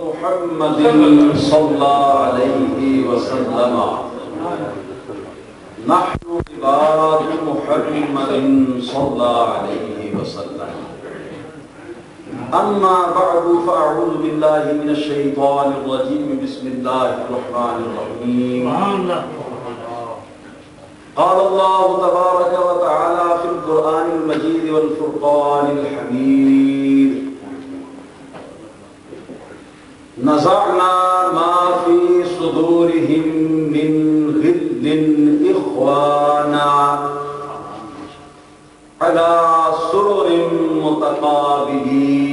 محمد صلى عليه وسلم نحن عباد محمد صلى عليه وسلم أما بعد فأعوذ بالله من الشيطان الرجيم بسم الله الرحمن الرحيم قال الله تبارك وتعالى في القرآن المجيد والفرقان الحميد نزعنا ما في صدورهم من غل إخوانا على سرر متقابلين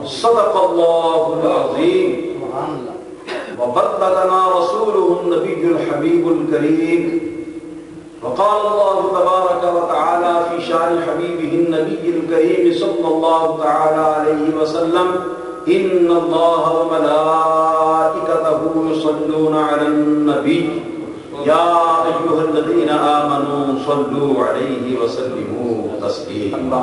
صدق الله العظيم وبلغنا رسوله النبي الحبيب الكريم وقال الله تبارك وتعالى في شأن حبيبه النبي الكريم صلى الله تعالى عليه وسلم إن الله وملائكته يصلون على النبي يا أيها الذين آمنوا صلوا عليه وسلموا تسليما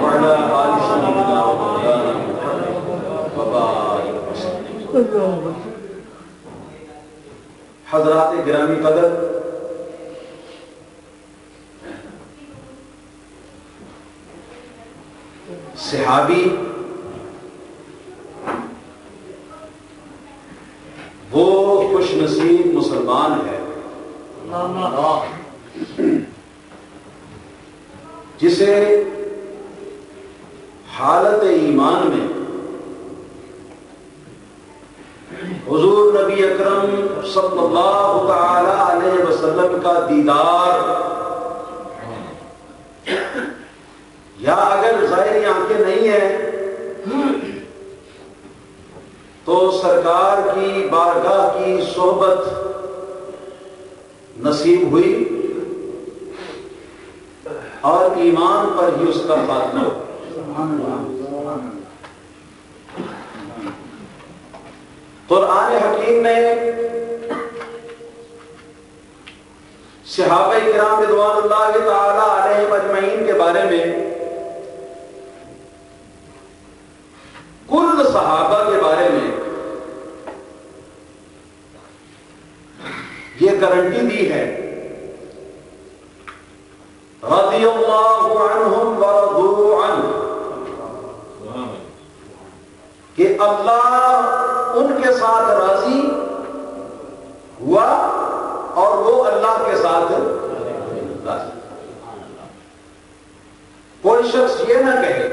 وعلى آل سيدنا ومولانا محمد وبارك وسلم. حضرات گرامی قدر، صحابی وہ خوش نصیب مسلمان ہے جسے حالت ایمان میں حضور نبی اکرم صلی اللہ تعالی علیہ وسلم کا دیدار، یا اگر ظاہری آنکھیں نہیں ہیں تو سرکار کی بارگاہ کی صحبت نصیب ہوئی اور ایمان پر ہی اس کا خاتمہ ہوا. قرآن حکیم نے صحابہ کرام رضوان اللہ تعالی علیہم اجمعین کے بارے میں کل صحابہ کے بارے میں یہ گارنٹی دی ہے رضی اللہ عنہم ورضوا عنہ کہ اللہ ان کے ساتھ راضی ہوا اور وہ اللہ کے ساتھ راضی. کوئی شخص یہ نہ کہے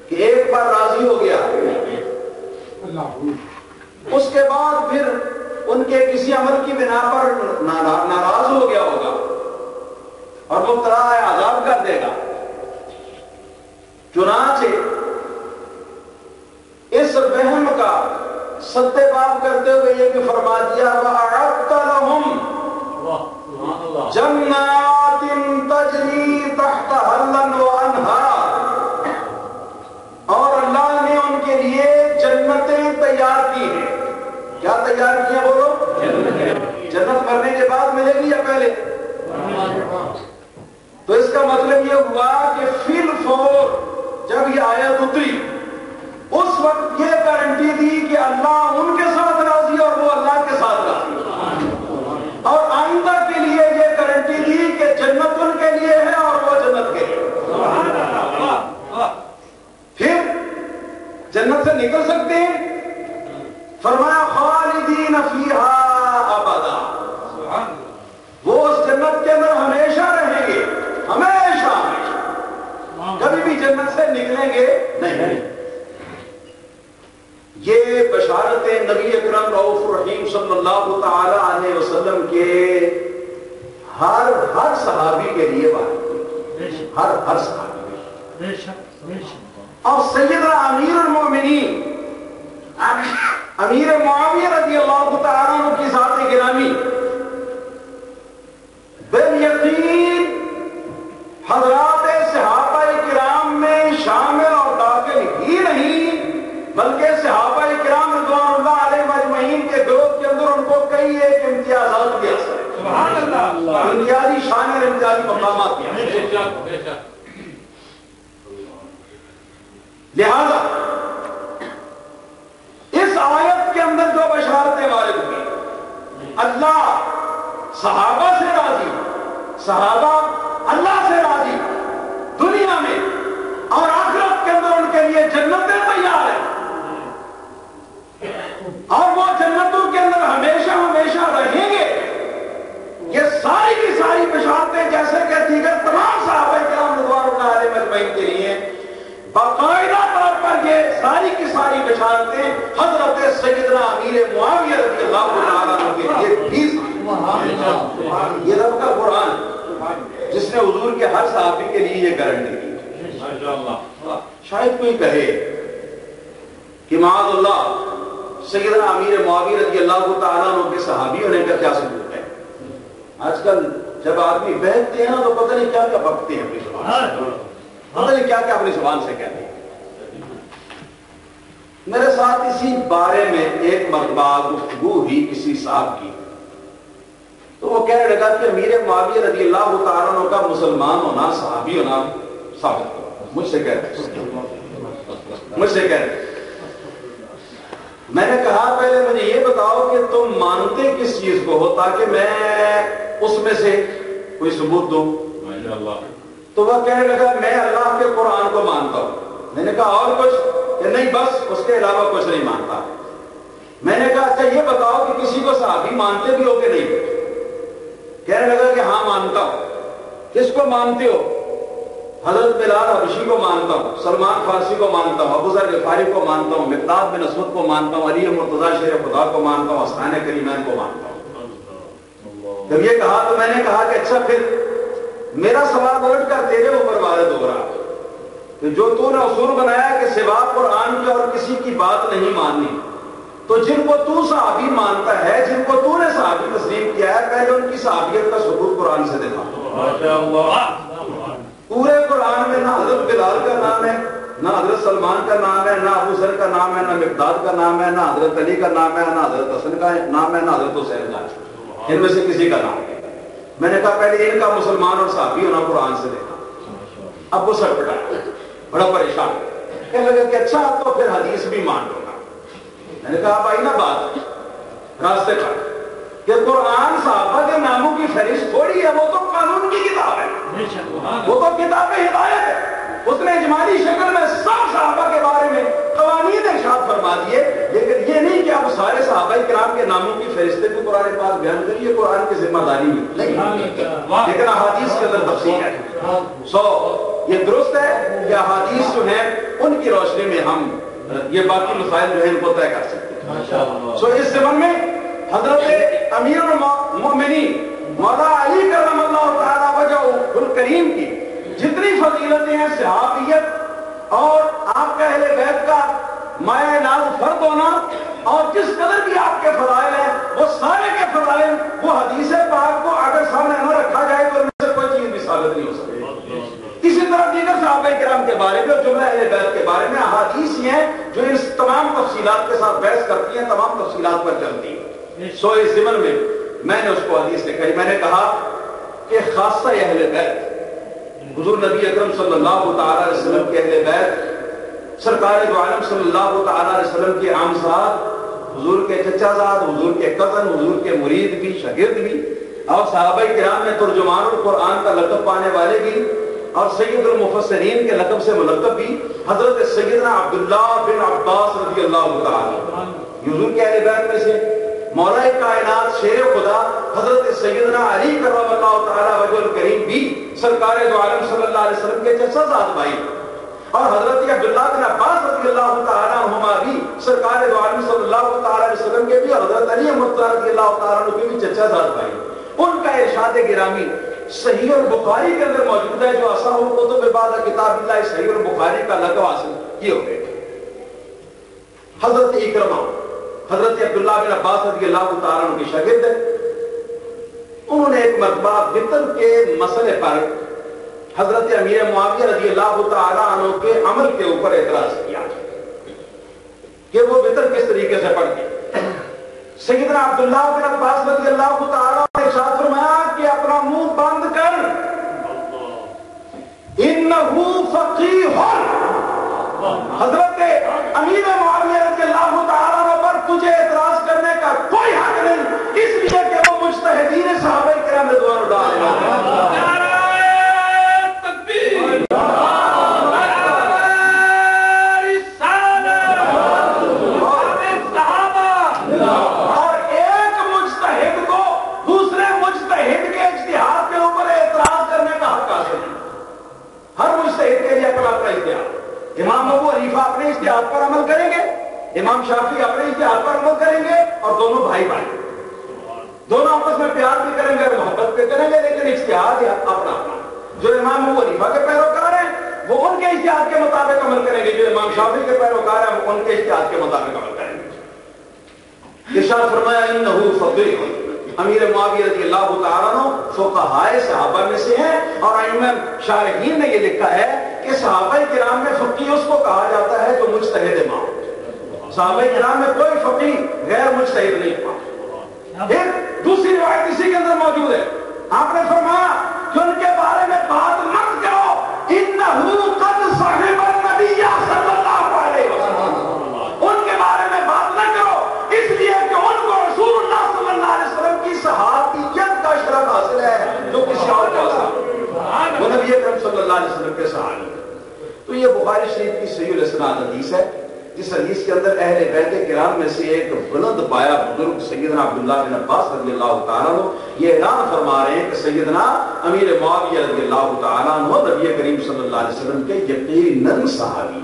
کہ ایک بار راضی ہو گیا اس کے بعد پھر ان کے کسی عمل کی بنا پر ناراض ہو گیا ہوگا اور مبتلا عذاب کر دے گا. چنانچہ اس وہم کا سدے باب کرتے ہوئے یہ بھی فرما دیا وَأَعَدَّ لَهُمْ جَنَّاتٍ تَجْرِي تَحْتَهَا الْأَنْهَارُ، اور اللہ نے ان کے لیے جنتیں تیار کی ہیں. کیا تیار کی ہیں بولو؟ جنت مرنے کے بعد ملے گی یا پہلے؟ تو اس کا مطلب یہ ہوا کہ فی الفور جب یہ آیت اتری اس وقت یہ گارنٹی دی کہ اللہ ان کے ساتھ راضی اور وہ اللہ کے ساتھ راضی، اور آئندہ کے لیے یہ گارنٹی دی کہ جنت ان کے لیے ہے اور وہ جنت کے لیے. پھر جنت سے نکل سکتے ہیں؟ فرمایا خالدین فیہا ابدا، وہ اس جنت کے اندر ہمیشہ رہیں گے، ہمیشہ کبھی بھی جنت سے نکلیں گے نہیں. یہ بشارت نبی اکرم رؤوف الرحیم صلی اللہ تعالی علیہ وسلم کے ہر صحابی کے لیے بات، ہر صحابی کے لیے. اور سیدنا امیر المومنین امیر معاویہ رضی اللہ تعالی عنہ کی ذات گرامی بالیقین حضرات صحابہ کرام میں شامل اور داخل ہی نہیں بلکہ صحابہ کرام رضوان اللہ علیہ اجمعین کے گروہ کے اندر ان کو کئی ایک امتیازات بھی حاصل ہیں. سبحان اللہ، امتیازی شان اور امتیازی مقامات بھی ہیں. لہذا اس آیت کے اندر جو بشارتیں وارد ہوئی، اللہ صحابہ سے راضی، صحابہ اللہ سے راضی، دنیا میں اور آخرت کے اندر ان کے لیے جنتیں تیار ہیں، اور وہ جنتوں کے اندر ہمیشہ ہمیشہ رہیں گے۔ یہ ساری کی ساری بشارتیں جیسے کہ دیگر تمام صحابہ کرام رضوان اللہ علیہم اجمعین کے لیے باقاعدہ طور پر یہ ساری کی ساری بشارتیں حضرت سیدنا امیر معاویہ رضی اللہ تعالیٰ عنہ کے لیے بھی، یہ رب کا قرآن جس نے حضور کے ہر صحابی کے لیے یہ گارنٹی دی۔ شاید کوئی کہے کہ معاذ اللہ سیدنا امیر معاویہ رضی اللہ تعالیٰ عنہ کے صحابی ہونے کا کیا ثبوت ہے؟ آج کل جب آدمی بہتے ہیں تو پتہ نہیں کیا کیا بکتے ہیں اپنی زبان سے، پتہ نہیں کیا کیا اپنی زبان سے کہتے ہیں۔ میرے ساتھ اسی بارے میں ایک مرتبہ گفتگو ہوئی کسی صاحب کی، تو وہ کہنے لگا کہ امیر معاویہ رضی اللہ تعالیٰ عنہ کا مسلمان ہونا، صحابی ہونا ثابت کرو۔ مجھ سے کہہ رہے میں نے کہا پہلے مجھے یہ بتاؤ کہ تم مانتے کس چیز کو ہو تاکہ میں اس میں سے کوئی ثبوت دوں۔ تو وہ کہنے لگا میں اللہ کے قرآن کو مانتا ہوں۔ میں نے کہا اور کچھ؟ کہ نہیں بس اس کے علاوہ کچھ نہیں مانتا۔ میں نے کہا اچھا یہ بتاؤ کہ کسی کو صحابی مانتے بھی ہو کہ نہیں؟ کہنے لگا کہ ہاں مانتا ہوں۔ کس کو مانتے ہو؟ حضرت بلال حبشی کو مانتا ہوں، سلمان فارسی کو مانتا ہوں، ابو ذر غفاری کو مانتا ہوں، مقداد بن اسود کو مانتا ہوں، علی مرتضیٰ شیر خدا کو مانتا ہوں، حسنین کریمین کو مانتا ہوں۔ جب یہ کہا تو میں نے کہا کہ اچھا پھر میرا سوال الٹ کر تیرے اوپر وارد ہو رہا کہ جو تو نے اصول بنایا کہ سوا قرآن کے اور کسی کی بات نہیں ماننی، تو جن کو تو صحابی مانتا ہے، جن کو تو نے صحابی تسلیم کیا ہے، پہلے ان کی صحابیت کا ثبوت قرآن سے دکھا۔ پورے قرآن میں نہ حضرت بلال کا نام ہے، نہ حضرت سلمان کا نام ہے، نہ ابو ذر کا نام ہے، نہ مقداد کا نام ہے، نہ حضرت علی کا نام ہے، نہ حضرت حسن کا نام ہے، نہ حضرت حسین کا ہے، ان میں سے کسی کا نام ہے۔ میں نے کہا پہلے ان کا مسلمان اور صحابی ہونا قرآن سے دیکھا۔ اب وہ سر پٹا بڑا پریشان، کہنے لگا کہ اچھا تو پھر حدیث بھی مان لوں گا۔ میں نے کہا بھائی نا بات راستے پر کہ قرآن صحابہ کے ناموں کی فہرست تھوڑی ہے، وہ تو قانون کی کتاب ہے، وہ تو کتاب ہدایت ہے۔ اس نے اجمالی شکل میں سب صحابہ کے بارے میں قوانین ارشاد فرما دیے، لیکن یہ نہیں کہ آپ سارے صحابہ کرام کے ناموں کی فہرستیں کو قرآن پاک بیان کریے، قرآن کی ذمہ داری نہیں، لیکن احادیث کے اندر تفصیل ہے۔ یہ درست ہے کہ احادیث جو ہیں ان کی روشنی میں ہم یہ باقی مسائل جو ہیں ان کو طے کر سکتے ہیں۔ اس زمن میں حضرت امیر المؤمنین مولا علی کرم اللہ تعالی وجہہ الکریم کی جتنی فضیلتیں ہیں، صحابیت اور آپ کا اہل بیت کا مائع ناز فرد ہونا اور جس قدر بھی آپ کے فضائل ہیں، وہ سارے کے فضائل وہ حدیث پاک کو اگر سامنے نہ رکھا جائے تو ان میں سے کوئی چیز بھی ثابت نہیں ہو سکتی۔ اسی طرح دیگر صحابہ کرام کے بارے میں اور جملہ اہل بیت کے بارے میں احادیث ہیں جو اس تمام تفصیلات کے ساتھ بحث کرتی ہیں، تمام تفصیلات پر چلتی ہیں۔ اس زمن میں نے اس کو حدیث لکھائی، میں نے کہا کہ خاصہ اہل بیت، حضور نبی اکرم صلی اللہ تعالی علیہ وسلم کے اہل بیت، سرکار دو عالم صلی اللہ تعالی علیہ وسلم کے عام صاحب، حضور کے چچا زاد، حضور کے کزن، حضور کے مرید بھی، شاگرد بھی، اور صحابہ کرام میں ترجمان القرآن کا لقب پانے والے بھی، اور سید المفسرین کے لقب سے ملقب بھی حضرت سیدنا عبداللہ بن عباس رضی اللہ تعالی، حضور کے اہل بیت میں سے مولا کائنات شیر خدا حضرت سیدنا علی کرم اللہ تعالی وجہ الکریم بھی سرکار دو عالم صلی اللہ علیہ وسلم کے چچا زاد بھائی، اور حضرت عبداللہ بن عباس رضی اللہ تعالی عنہما بھی سرکار دو عالم صلی اللہ تعالی علیہ وسلم کے بھی، اور حضرت علی مرتضیٰ رضی اللہ تعالی عنہ کے بھی چچا زاد بھائی۔ ان کا ارشاد گرامی صحیح البخاری کے اندر موجود ہے، جو اصح الکتب بعد کتاب اللہ صحیح البخاری کا لقب حاصل کیے ہوئے۔ حضرت اکرمہ حضرت عبداللہ بن عباس رضی اللہ تعالیٰ عنہ کے شاگرد ہیں، انہوں نے ایک مرتبہ وطر کے مسئلے پر حضرت امیر معاویہ رضی اللہ تعالیٰ عنہ کے عمل کے اوپر اعتراض کیا کہ وہ وطر کس طریقے سے پڑھتے۔ سیدنا عبداللہ بن عباس رضی اللہ تعالیٰ عنہ نے ارشاد فرمایا کہ اپنا منہ بند کر، انہو فقیہ، امیر معاویہ رضی اللہ تعالیٰ عنہ پر تجھے اعتراض کرنے کا کوئی حق نہیں، اس لیے کہ وہ مجتہدین صحابہ کرام رضوان اللہ علیہم۔ امام ابو حنیفہ اپنے اجتہاد پر عمل کریں گے، امام شافعی اپنے اجتہاد پر عمل کریں گے، اور دونوں بھائی بھائی دونوں آپس میں پیار بھی کریں گے، محبت بھی کریں گے، لیکن اجتہاد اپنا اپنا۔ جو امام ابو حنیفہ کے پیروکار ہیں وہ ان کے اجتہاد کے مطابق عمل کریں گے، جو امام شافعی کے پیروکار ہیں وہ ان کے اجتہاد کے مطابق عمل کریں گے۔ ارشاد فرمایا انہ فقیہ، امیر معاویہ رضی اللہ تعالیٰ عنہ فقہائے صحابہ میں سے ہیں، اور ائمہ شارحین نے یہ لکھا ہے کہ صحابہ کرام میں فقیہ اس کو کہا جاتا ہے جو مجتہد امام۔ صحابہ کرام میں کوئی فقیہ غیر مجتہد نہیں ہوا۔ پھر دوسری روایت اسی کے اندر موجود ہے، آپ نے فرمایا کہ ان کے بارے میں بات مت کرو، انہ قد صحب النبی صلی اللہ علیہ وسلم، ان کے بارے میں بات نہ کرو، اس لیے کہ ان کو رسول اللہ صلی اللہ علیہ وسلم کی صحابیت کا شرف حاصل ہے جو کسی اور کو حاصل، وہ نبی اکرم صلی اللہ علیہ وسلم کے صحابی۔ تو یہ بخاری شریف کی صحیح الاسناد حدیث ہے، جس حدیث کے اندر اہل بیت کرام میں سے ایک بلند پایا بزرگ سیدنا عبداللہ بن عباس رضی اللہ تعالیٰ عنہ یہ اعلان فرما رہے ہیں کہ سیدنا امیر معاویہ رضی اللہ تعالیٰ عنہ نبی کریم صلی اللہ علیہ وسلم کے یقیناً صحابی،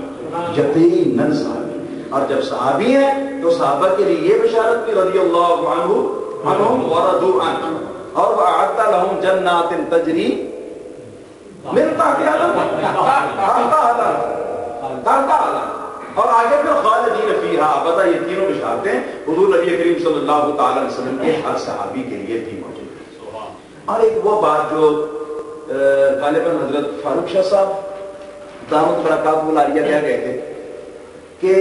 یقیناً صحابی، اور جب صحابی ہیں تو صحابہ کے لیے یہ بشارت بھی رضی اللہ عنہم ورضوا عنہ، اور وأعد لهم جنات تجری من تحتها الانہار، اور آگے پھر خالدین فیہا ابدا، یہ تینوں بشارتیں حضور نبی کریم صلی اللہ تعالی علیہ وسلم کے ہر صحابی کے لیے بھی موجود ہیں۔ اور ایک وہ بات جو غالباً حضرت فاروق شاہ صاحب دامت برکاتہ العالیہ کہہ گئے تھے کہ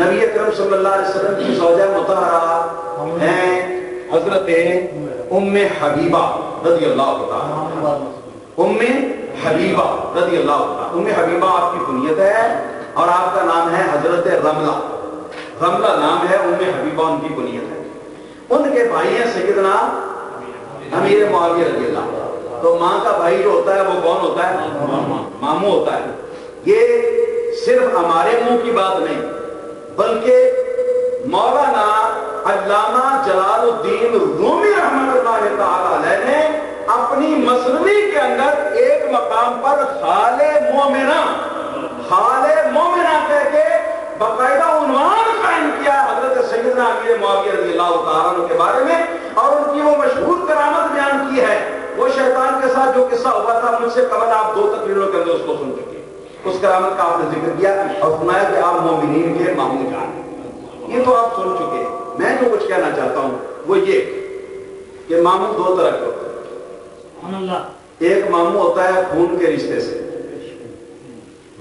نبی اکرم صلی اللہ علیہ وسلم کی زوجہ مطہرہ ہیں حضرت ام حبیبہ رضی اللہ تعالی، ام حبیبہ رضی اللہ تعالی، ام حبیبہ آپ کی کنیت ہے اور آپ کا نام ہے حضرت رملہ، رملہ نام ہے، ام حبیبہ ان کی کنیت ہے۔ ان کے بھائی ہیں سیدنا امیر معاویہ رضی اللہ، تو ماں کا بھائی جو ہوتا ہے وہ کون ہوتا ہے؟ ماموں ہوتا ہے۔ یہ صرف ہمارے منہ کی بات نہیں بلکہ مولانا علامہ جلال الدین رومی رحمۃ اللہ تعالی علیہ نے اپنی مثنوی کے اندر ایک مقام پر خال مومنہ کہہ کے باقاعدہ عنوان قائم کیا حضرت سیدنا امیر معاویہ رضی اللہ تعالیٰ عنہ کے بارے میں، اور ان کی وہ مشہور کرامت بیان کی ہے۔ وہ شیطان کے ساتھ جو قصہ ہوا تھا مجھ سے قبل آپ 2 تقریروں کے اندر اس کو سن چکے، اس کرامت کا آپ نے ذکر کیا اور سنایا کہ آپ مومنین کے ماموں جان، یہ تو آپ سن چکے۔ میں جو کچھ کہنا چاہتا ہوں وہ یہ کہ ماموں 2 طرح کے ہوتے ہیں، ایک ماموں ہوتا ہے خون کے رشتے سے،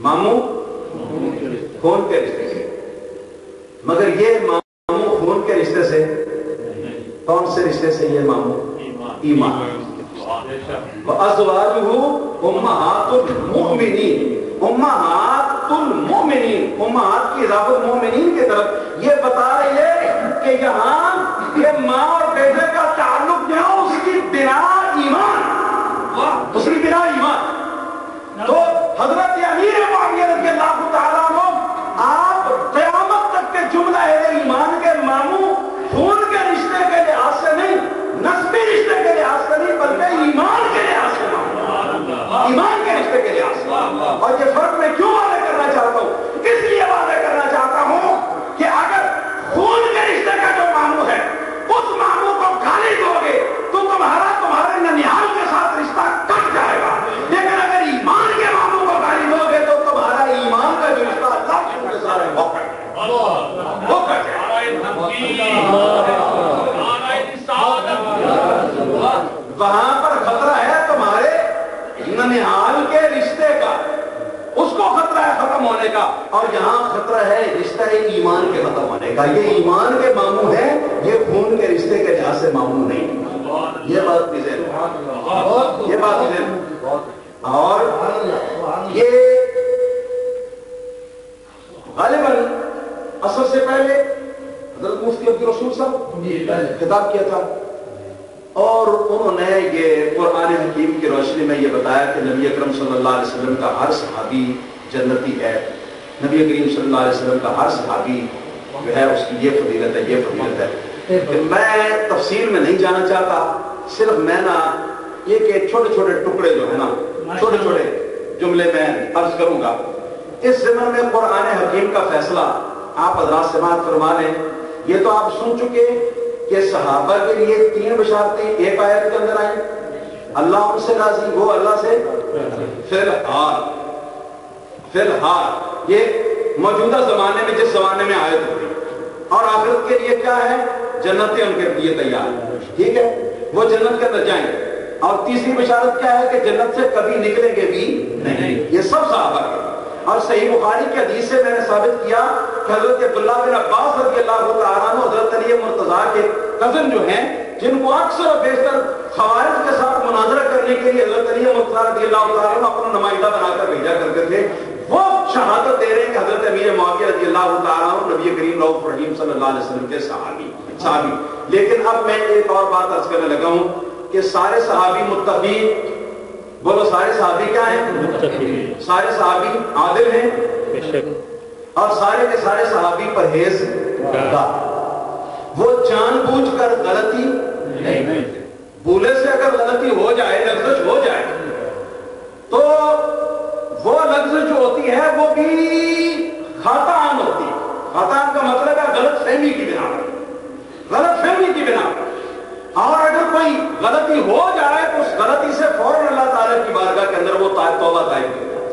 ماموں خون کے رشتے سے، مگر یہ ماموں خون کے رشتے سے کون سے رشتے سے؟ یہ ماموں ایمان۔ وَأَزْوَاجُهُ أُمَّهَاتُ الْمُؤْمِنِينَ، امہات المؤمنین، امہات کی اضافت مومنین کی طرف یہ بتا رہی ہے کہ یہاں یہ ماں اور بیٹے کا تعلق جو ہے اس کی بنا ایمان، اس کی بنا ایمان۔ تو حضرت امیر معاویہ رضی اللہ تعالیٰ عنہ آپ قیامت تک کے جملہ اہل ایمان کے ماموں خون کے رشتے کے لحاظ سے نہیں، نسبی رشتے کے لحاظ سے نہیں، بلکہ ایمان کے لحاظ سے ماموں، ایمان کے رشتے کے لحاظ سے۔ اور یہ فرق میں کیوں واضح کرنا چاہتا ہوں؟ اس لیے واضح کرنا چاہتا ہوں کہ اگر خون کے رشتے کا جو ماموں ہے اس ماموں کو گالی دو گے تو تمہارے ننیال کے ساتھ رشتہ کٹ جائے گا، لیکن اگر ایمان کے ماموں کو گالی دو گے تو تمہارا ایمان کا جو رشتہ اللہ کے ساتھ ہے وہ کٹ جائے گا، وہ کٹ جائے گا۔ وہاں پر خطرہ ہے تمہارے ننیال کے رشتے کا، اس کو خطرہ ہے ختم ہونے کا، اور یہاں خطرہ ہے رشتہ ایمان کے ختم ہونے کا۔ یہ ایمان کے ماموں ہیں، یہ خون کے رشتے کے لحاظ سے ماموں نہیں۔ یہ بات بھی ذہن میں، یہ بات بھی ذہن میں۔ اور یہ غالباً اثر سے پہلے حضرت مفتی عبد الرسول صاحب خطاب کیا تھا اور انہوں نے یہ قرآن حکیم کی روشنی میں یہ بتایا کہ نبی اکرم صلی اللہ علیہ وسلم کا ہر صحابی جنتی ہے. نبی کریم صلی اللہ علیہ وسلم کا ہر صحابی جو ہے اس کی یہ فضیلت ہے، یہ فضیلت ہے. میں تفصیل میں نہیں جانا چاہتا، صرف میں نا یہ کہ چھوٹے چھوٹے ٹکڑے جو ہے نا، چھوٹے چھوٹے جملے میں عرض کروں گا. اس زمن میں قرآن حکیم کا فیصلہ آپ حضرات سماعت فرما لیں. یہ تو آپ سن چکے کہ صحابہ کے لیے 3 بشارتیں ایک آیت کے اندر آئیں. اللہ ان سے راضی، وہ اللہ سے فی الحال یہ موجودہ زمانے میں جس زمانے میں آیت ہوئی، اور آخرت کے لیے کیا ہے؟ جنتیں ان کے لیے تیار ہیں. ٹھیک ہے، وہ جنت کے اندر جائیں گے. اور تیسری بشارت کیا ہے کہ جنت سے کبھی نکلیں گے بھی نہیں. یہ سب صحابہ کے. اور صحیح بخاری کی حدیث سے میں نے ثابت کیا کہ حضرت عبداللہ بن عباس رضی اللہ تعالیٰ عنہ حضرت علی مرتضیٰ کے کزن جو ہیں، جن کو اکثر و بیشتر خوارج کے ساتھ مناظرہ کرنے کے لیے حضرت علی مرتضیٰ رضی اللہ تعالیٰ عنہ اپنا نمائندہ بنا کر بھیجا کرتے تھے، وہ شہادت دے رہے ہیں کہ حضرت امیر معاویہ رضی اللہ تعالیٰ عنہ نبی کریم رؤوف رحیم صلی اللہ علیہ وسلم کے صحابی. لیکن اب میں ایک اور بات عرض کرنے لگا ہوں کہ سارے صحابی متقی، بولو سارے صحابی کیا ہیں؟ سارے صحابی عادل ہیں اور سارے کے سارے صحابی پرہیزگار. وہ جان بوجھ کر غلطی نہیں، بھولے سے اگر غلطی ہو جائے، لغزش ہو جائے، تو وہ لغزش جو ہوتی ہے وہ بھی خطأً ہوتی ہے. خطأً کا مطلب ہے غلط فہمی کی بنا پر، غلط فہمی کی بنا پر. اور اگر کوئی غلطی ہو جائے تو اس غلطی سے فوراً اللہ تعالیٰ کی بارگاہ کے اندر وہ توبہ طائب کی جائے.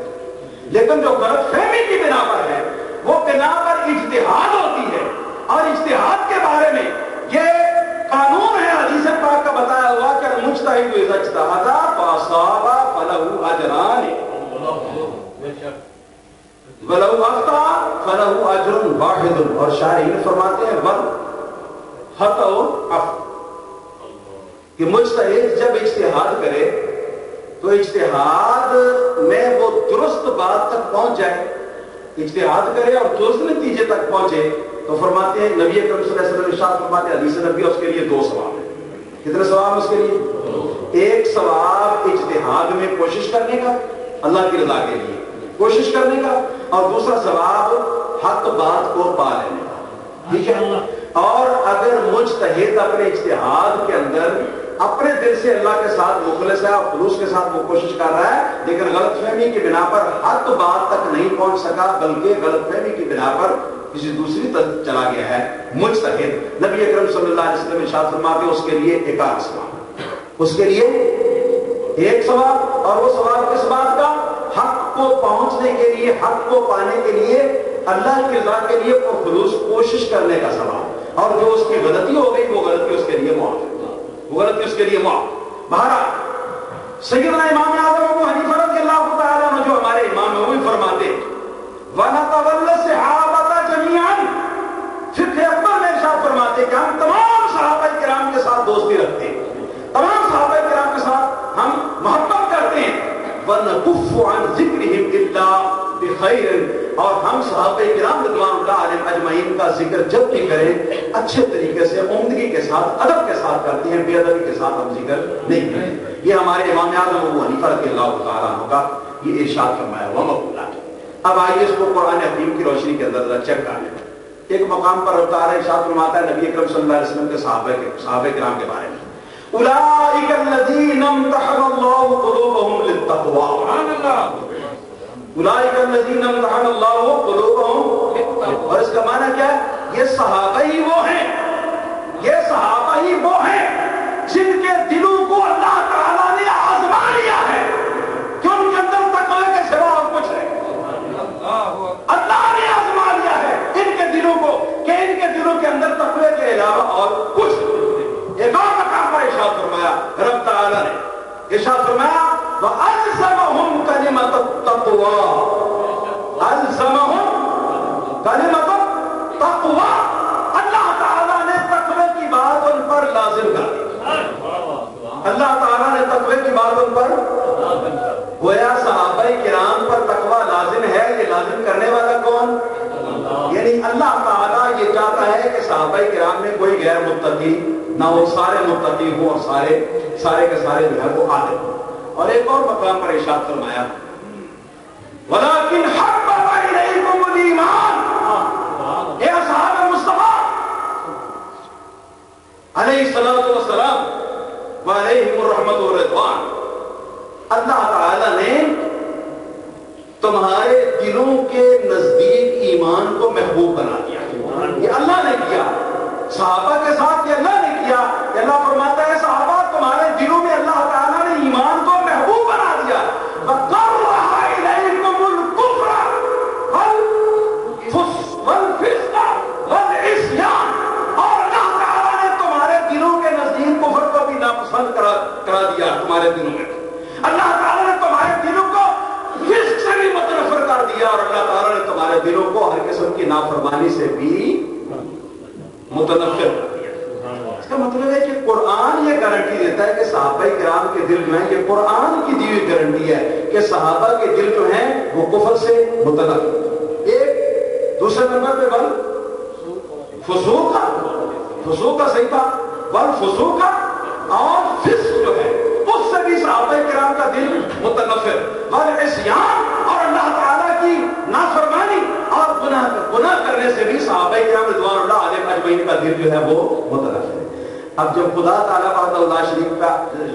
لیکن جو غلط فہمی کی بنا پر ہے وہ بنا پر اجتہاد ہوتی ہے. اور اجتہاد کے بارے میں یہ قانون ہے حدیث پاک کا بتایا ہوا کہ المجتہد اذا اجتہد فاصاب فلہ اجران ولو اخطأ فلہ اجر واحد. اور شارحین فرماتے ہیں والخطأ عفو، کہ مجتہد جب اجتہاد کرے تو اجتہاد میں وہ درست بات تک پہنچ جائے، اجتہاد کرے اور درست نتیجے تک پہنچے، تو فرماتے ہیں نبی اکرم صلی اللہ علیہ وسلم ارشاد فرماتے ہیں حدیث نبی، اس کے لیے 2 ثواب ہیں. کتنے ثواب اس کے لیے؟ ایک ثواب اجتہاد میں کوشش کرنے کا، اللہ کی رضا کے لیے کوشش کرنے کا، اور دوسرا ثواب حق بات کو پا لینے کا. ٹھیک ہے. اور اگر مجتہد اپنے اجتہاد کے اندر اپنے دل سے اللہ کے ساتھ مخلص ہے اور خلوص کے ساتھ وہ کوشش کر رہا ہے، لیکن غلط فہمی کی بنا پر حق بات تک نہیں پہنچ سکا، بلکہ غلط فہمی کی بنا پر کسی دوسری طرف چلا گیا ہے، مجتہد، نبی اکرم صلی اللہ علیہ وسلم ارشاد فرماتے ہیں اس کے لیے 1 ثواب، اس کے لیے 1 ثواب. اور وہ ثواب کس بات کا؟ حق کو پہنچنے کے لیے، حق کو پانے کے لیے، اللہ کی رضا کے لیے وہ خلوص کوشش کرنے کا ثواب. اور جو اس کی غلطی ہو گئی وہ غلطی اس کے لیے معاف، وہ غلطی اس کے لیے معاف. بہرحال سیدنا امام اعظم ابو حنیفہ رضی اللہ تعالیٰ عنہ جو ہمارے امام ہیں وہ بھی فرماتے ہیں وَنَتَوَلَّ الصَّحَابَةَ جَمِيعًا، فقہ اکبر میں ارشاد فرماتے کہ ہم تمام صحابہ کرام کے ساتھ دوستی رکھتے ہیں، تمام صحابہ کرام کے ساتھ ہم محبت کرتے ہیں. وَنَكُفُّ عَنْ ذِكْرِهِمْ إِلَّا بِخَيْرٍ، اور ہم صحابہ کرام رضوان اللہ علیہم اجمعین کا ذکر جب بھی کریں اچھے طریقے سے، عمدگی کے ساتھ، ادب کے ساتھ کرتے ہیں، بے ادبی کے ساتھ ہم ذکر نہیں کرتے. یہ ہمارے امام اعظم ابو حنیفہ رضی اللہ تعالیٰ عنہ کا یہ ارشاد فرمایا ہوا مقولات. اب آئیے اس کو قرآن حکیم کی روشنی کے اندر چیک کر لیں. ایک مقام پر اللہ تعالیٰ ارشاد فرماتا ہے نبی اکرم صلی اللہ علیہ وسلم کے صحابہ کرام کے بارے میں، اولئک الذین امتحن اللہ قلوبہم للتقوی. سبحان اللہ. اولئک الذین امتحن اللہ قلوبہم للتقوی. اور اس کا معنی کیا ہے؟ یہ صحابہ ہی وہ ہیں، یہ صحابہ ہی وہ ہیں جن کے دلوں کو اللہ تعالیٰ نے آزما لیا ہے کہ ان کے اندر تقوی کے سوا اور کچھ ہے. اللہ نے آزما لیا ہے ان کے دلوں کو کہ ان کے دلوں کے اندر تقوی کے علاوہ اور کچھ. ایک اور مقام پر ارشاد فرمایا رب تعالیٰ نے، ارشاد فرمایا وَأَلْزَمَهُمْ كَلِمَةَ التَّقْوَى. أَلْزَمَهُمْ كَلِمَةَ التَّقْوَى، اللہ تعالیٰ نے تقوی کی بات ان پر لازم کر دی. اللہ تعالیٰ نے تقوی کی بات ان پر، گویا صحابہ کرام پر تقوی لازم ہے. یہ لازم کرنے والا کون؟ اللہ تعالیٰ یہ چاہتا ہے کہ صحابہ کرام میں کوئی غیر متقی نہ ہو، سارے متقی ہو اور سارے کے سارے جو ہے وہ عادل ہو۔ اور ایک اور مقام پر ارشاد فرمایا وَلَٰكِنْ حَبَّبَ إِلَيْكُمُ الْإِيمَانَ، اے اصحاب مصطفیٰ علیہ الصلوۃ والسلام وعلیہم الرحمۃ والرضوان، اللہ تعالیٰ نے تمہارے دلوں کے نزدیک ایمان کو محبوب بنا دیا۔ یہ اللہ نے کیا، صحابہ کے ساتھ یہ اللہ نے کیا کہ اللہ فرماتا ہے صحابہ تمہارے دلوں میں اللہ تعالیٰ نے ایمان کو محبوب بنا دیا۔ وَقَرَّهَ إِلَيْكُمُ الْكُفْرَ وَالْفِسْقَ وَالْعِصْيَانَ، اور اللہ تعالیٰ نے تمہارے دلوں کے نزدیک کفر کو بھی ناپسند کرا دیا۔ تمہارے دلوں میں اللہ تعالیٰ نے تمہارے دلوں کو فسق سے بھی متنفر کر دیا، اور اللہ تعالیٰ نے تمہارے دلوں کو ہر قسم کی نافرمانی سے بھی متنفر کر دیا۔ اس کا مطلب ہے کہ قرآن یہ گارنٹی دیتا ہے کہ صحابہ کرام کے دل جو ہیں، یہ قرآن کی دی ہوئی گارنٹی ہے کہ صحابہ کے دل جو ہیں وہ کفر سے متنفر۔ ایک دوسرے نمبر پہ فسوق کا صحیح تھا، والفسوق اور فسق جو ہے اس سے بھی صحابہ کرام کا دل متنفر، والعصیان اور اللہ تعالیٰ کی نافرمانی اور گناہ کرنے سے بھی صحابہ کرام رضوان اللہ علیہم اجمعین کا دل جو ہے وہ متنفر ہے۔ اب جب خدا تعالیٰ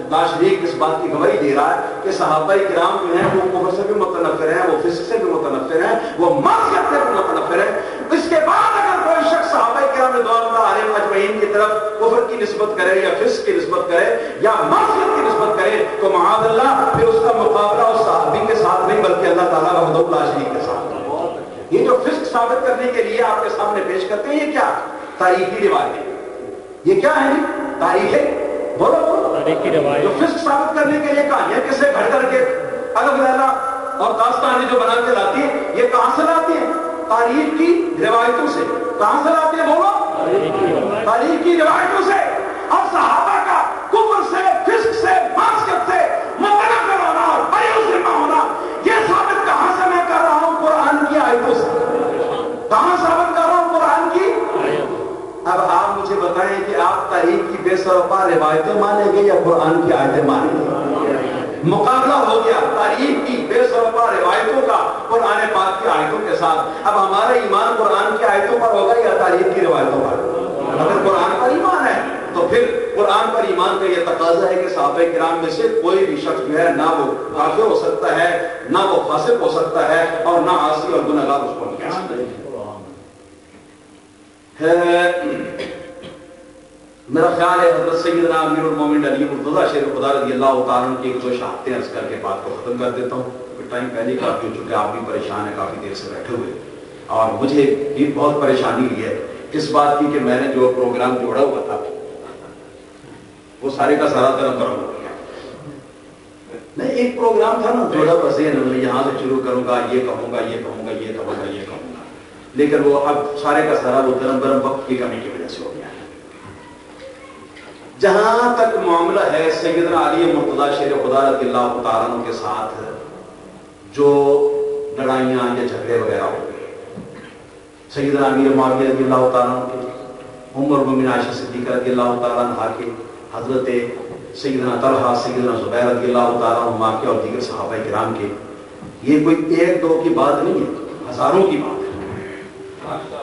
لا شریک اس بات کی گواہی دے رہا ہے کہ صحابہ کرام جو ہیں وہ کفر سے بھی متنفر ہیں، وہ فسق سے بھی متنفر ہیں، وہ معصیت سے بھی متنفر ہیں، اس کے بعد اگر کوئی شخص صحابہ کرام رضوان اللہ علیہم اجمعین کی طرف کفر کی نسبت کرے یا فسق کی نسبت کرے یا معصیت کی نسبت کرے تو معاذ اللہ پھر اس کا مقابلہ اس صحابی کے ساتھ نہیں بلکہ اللہ تعالیٰ وحدہ لا شریک کے ساتھ۔ یہ جو فسق ثابت کرنے کے لیے آپ کے سامنے پیش کرتے ہیں، یہ کیا تاریخی روایتیں، یہ کیا ہے؟ تاریخیں بولو تاریخی روایت جو فسق ثابت کرنے کے لیے کہانیاں کسے گھڑ کر کے الگ ریلا اور داستانیں جو بنا کے لاتی ہیں، یہ کہاں سے لاتی ہیں؟ تاریخ کی روایتوں سے۔ کہاں سے لاتی ہیں؟ بولو تاریخ کی روایتوں سے۔ اب صحابہ کا کفر سے، فسق سے، معصیت سے متنفر ہونا اور بری ذمہ ہونا، یہ ثابت کہاں سے میں کر رہا ہوں؟ قرآن کی آیتوں سے۔ کہاں ثابت کر رہا ہوں؟ قرآن کی۔ اب آپ مجھے بتائیں کہ آپ تاریخ کی بے سرپا روایتیں مانیں گے یا قرآن کی آیتیں مانیں گے؟ مقابلہ ہو گیا تاریخ کی بے سرپا روایتوں کا قرآن پاک کی آیتوں کے ساتھ۔ اب ہمارا ایمان قرآن کی آیتوں پر ہوگا یا تاریخ کی روایتوں پر؟ اگر قرآن پر ایمان ہے تو پھر قرآن پر ایمان کا یہ تقاضا ہے کہ صحابہ کرام میں سے کوئی بھی شخص جو ہے نہ وہ کافر ہو سکتا ہے، نہ وہ فاسق ہو سکتا ہے، اور نہ عاصی اور گنہگار اس کو نہیں کہہ سکتا۔ میرا خیال ہے حضرت سیدنا امیر المومنین علی مرتضیٰ شیر خدا رضی اللہ تعالیٰ عنہ کی ایک دو شہادتیں عرض کر کے بات کو ختم کر دیتا ہوں، کیونکہ ٹائم پہلے کافی ہو چکا ہے، آپ بھی پریشان ہیں، کافی دیر سے بیٹھے ہوئے، اور مجھے بھی بہت پریشانی ہوئی ہے اس بات کی کہ میں نے جو پروگرام جوڑا ہوا تھا وہ سارے کا سارا طرف برم ہو گیا۔ میں ایک پروگرام تھا نا جوڑا بس میں یہاں سے شروع کروں گا، یہ کہوں گا، یہ کہوں گا، یہ کہوں گا، یہ کہوں گا، لیکن وہ اب سارے کا سارا وہ درم برم وقت کی کمی کی وجہ سے ہو گیا ہے۔ جہاں تک معاملہ ہے سیدنا علی مرتضیٰ شیر خدا رضی اللہ تعالیٰ عنہ کے ساتھ جو لڑائیاں یا جھگڑے وغیرہ ہو گئے، سیدنا امیر معاویہ رضی اللہ تعالیٰ عنہ کے، عمر بن عائشہ صدیقہ رضی اللہ تعالیٰ عنہ کے، حضرت سیدنا طلحہ، سیدنا زبیر رضی اللہ تعالیٰ عنہ کے، اور دیگر صحابہ کرام کے، یہ کوئی ایک دو کی بات نہیں ہے، ہزاروں کی بات ہے،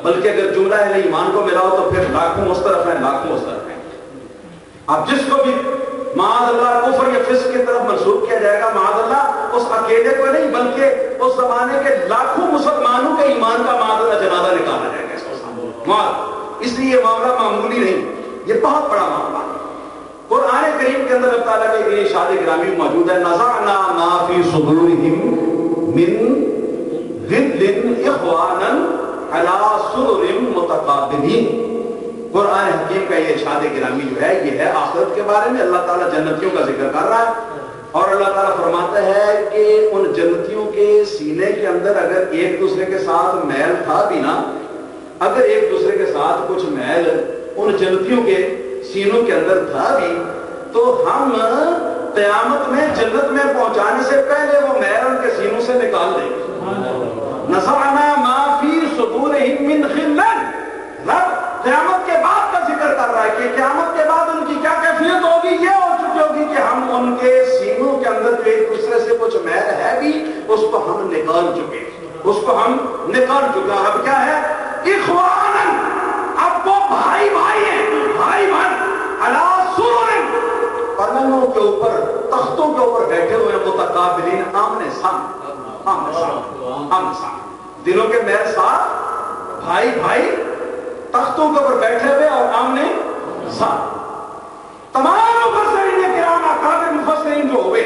بلکہ اگر جملہ اہل ایمان کو ملاؤ تو پھر لاکھوں مسترف ہیں، لاکھوں مسترف ہیں۔ اب جس کو بھی معاذ اللہ کفر یا فسق کی طرف منسوب کیا جائے گا، معاذ اللہ اس اکیلے کو نہیں بلکہ اس زمانے کے لاکھوں مسلمانوں کے ایمان کا معاذ اللہ جنازہ نکالا جائے گا اس کو سامنے۔ اس لیے یہ معاملہ معمولی نہیں، یہ بہت بڑا معاملہ ہے۔ قرآن کریم کے اندر اللہ تعالیٰ کے لیے ارشاد گرامی موجود ہے، نزعنا ما فی صدورہم من غل اخوانا علی سرر متقابلین۔ قرآن حکیم کا یہ ارشاد گرامی جو ہے یہ ہے آخرت کے بارے میں، اللہ تعالیٰ جنتیوں کا ذکر کر رہا ہے، اور اللہ تعالیٰ فرماتا ہے کہ ان جنتیوں کے سینے کے اندر اگر ایک دوسرے کے ساتھ میل تھا بھی نا، اگر ایک دوسرے کے ساتھ کچھ میل ان جنتیوں کے سینوں کے اندر تھا بھی، تو ہم قیامت میں جنت میں پہنچانے سے پہلے وہ میل ان کے سینوں سے نکال دیں گے۔ نزعنا ما فی صدورہم من غل قیامت کے بعد کا ذکر کر رہا ہے کہ قیامت کے بعد ان کی کیا کیفیت ہوگی. یہ ہو چکی ہوگی کہ ہم ان کے سینوں کے اندر جو ایک دوسرے سے کچھ میل ہے بھی اس کو ہم نکال چکے، اس کو ہم نکال چکے. اب کیا ہے؟ اخوانن، اب وہ بھائی بھائی ہیں، بھائی بھائی علی سرر، پلنگوں کے اوپر، تختوں کے اوپر بیٹھے ہوئے متقابلین، آمنے سامنے، آمنے سامنے، آمنے سامنے، دلوں کے میل ساتھ، بھائی بھائی تختوں کے اوپر بیٹھے ہوئے اور آمنے سامنے. تمام مفسرین کرام، اکابر مفسرین جو ہوئے،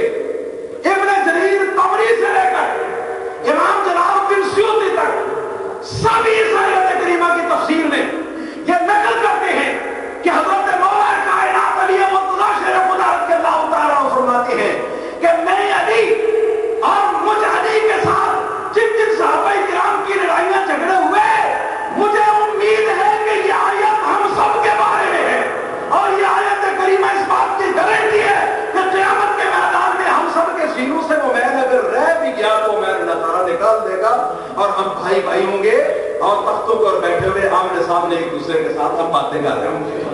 ابن جریر طبری سے لے کر امام جلال الدین سیوطی تک، سبھی اس آیت کریمہ کی تفسیر میں یہ نقل کرتے ہیں کہ حضرت مولا کائنات علی مرتضیٰ شیر خدا رضی اللہ تعالیٰ عنہ فرماتے ہیں کہ میں علی اور مجھ علی کے ساتھ جن جن صحابہ کرام کی لڑائیاں جھگڑے ہوئے، مجھے امید ہے کہ یہ آیت ہم سب کے بارے میں ہے، اور یہ آیت کریمہ اس بات کی گارنٹی ہے کہ قیامت کے میدان میں ہم سب کے سینوں سے وہ میل اگر رہ بھی گیا تو میل اللہ تعالیٰ نکال دے گا، اور ہم بھائی بھائی ہوں گے اور تختوں پر بیٹھے ہوئے آمنے سامنے ایک دوسرے کے ساتھ ہم باتیں کر رہے ہوں گے.